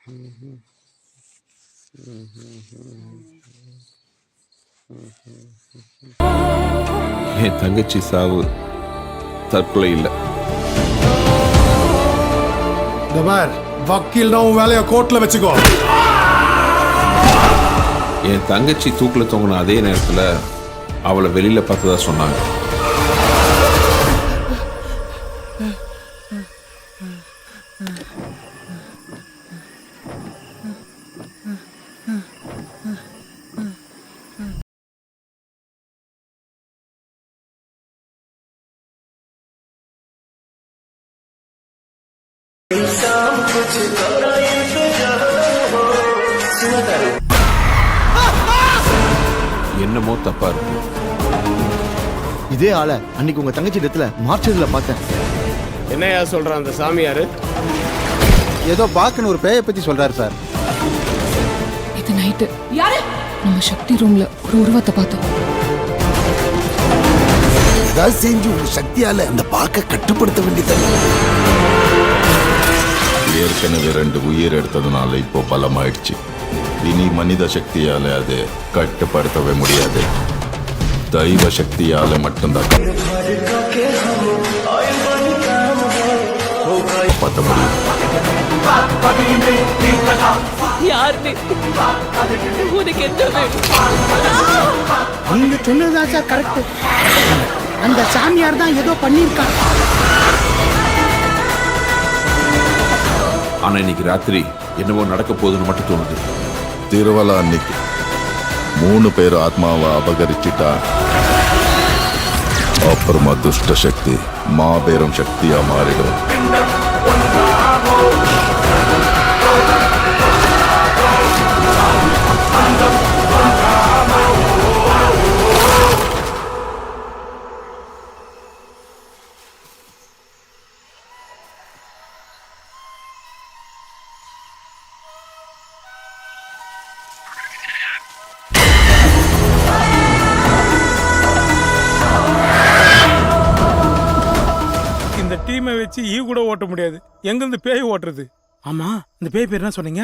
என் தங்கச்சி சாவு தற்கொலை இல்லை. வக்கீல் தான் வேலையை கோர்ட்ல வச்சுக்கோ. என் தங்கச்சி தூக்கில் தொங்கின அதே நேரத்தில் அவளை வெளியில பார்த்ததா சொன்னாங்க. என்னமோ தப்பா இருக்கு. இதே ஆளை அன்னைக்கு உங்க தங்கச்சி இடத்துல மார்ச்சதுல பார்த்தேன். என்னையா சொல்றான் அந்த சாமியாரு? ஏதோ பாக்குன்னு ஒரு பேயை பத்தி சொல்றாரு சார். இது நைட்டு நம்ம சக்தி ரூம்ல ஒரு உருவத்தை பார்த்தோம். ஏதாவது செஞ்சு உங்க சக்தியால அந்த பாக்க கட்டுப்படுத்த வேண்டியது. ஏற்கனவே 2 உயிர் எடுத்ததுனால இப்போ பலமாயிடுச்சு. இனி மனித சக்தியால அது கட்டுப்படுத்தவே முடியாது. தெய்வ சக்தியால மட்டும்தான் காப்பாற்ற முடியும். நீங்க சொன்னதுதான் சார் கரெக்ட். அந்த சாமியார் தான் ஏதோ பண்ணிருக்காங்க. ஆனா இன்னைக்கு ராத்திரி என்னவோ நடக்க போகுதுன்னு மட்டும் தோணுது. திருவலா அன்னைக்கு 3 பேர் ஆத்மாவை அபகரிச்சிட்டா அப்புறமா துஷ்ட சக்தி மாபெரும் சக்தியா மாறிடும். டீமை வச்சு கூட ஓட்ட முடியாது. எங்கிருந்து பேய் ஓட்டுறது? ஆமா, இந்த பேய் பேர் என்ன சொன்னீங்க?